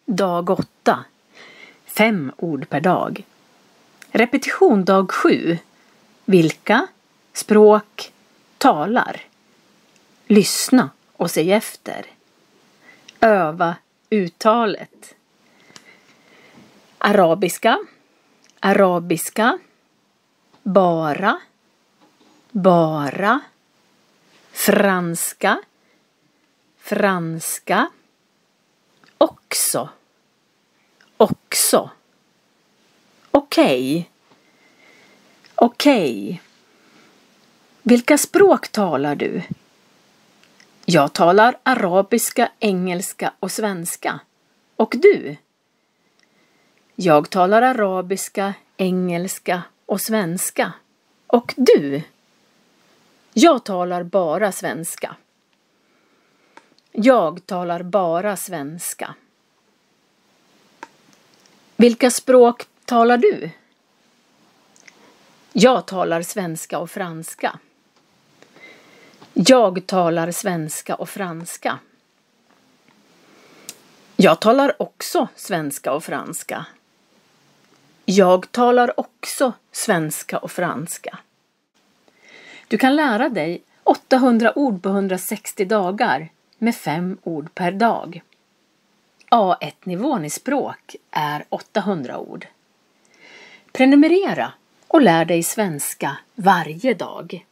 Dag 8. 5 ord per dag. Repetition dag 7. Vilka språk talar? Lyssna och säg efter. Öva uttalet. Arabiska, arabiska, bara, bara, franska, franska, också, också, okej, okej. Vilka språk talar du? Jag talar arabiska, engelska och svenska. Och du? Jag talar arabiska, engelska och svenska. Och du? Jag talar bara svenska. Jag talar bara svenska. Vilka språk talar du? Jag talar svenska och franska. Jag talar svenska och franska. Jag talar också svenska och franska. Jag talar också svenska och franska. Du kan lära dig 800 ord på 160 dagar med 5 ord per dag. A1-nivån i språk är 800 ord. Prenumerera och lär dig svenska varje dag.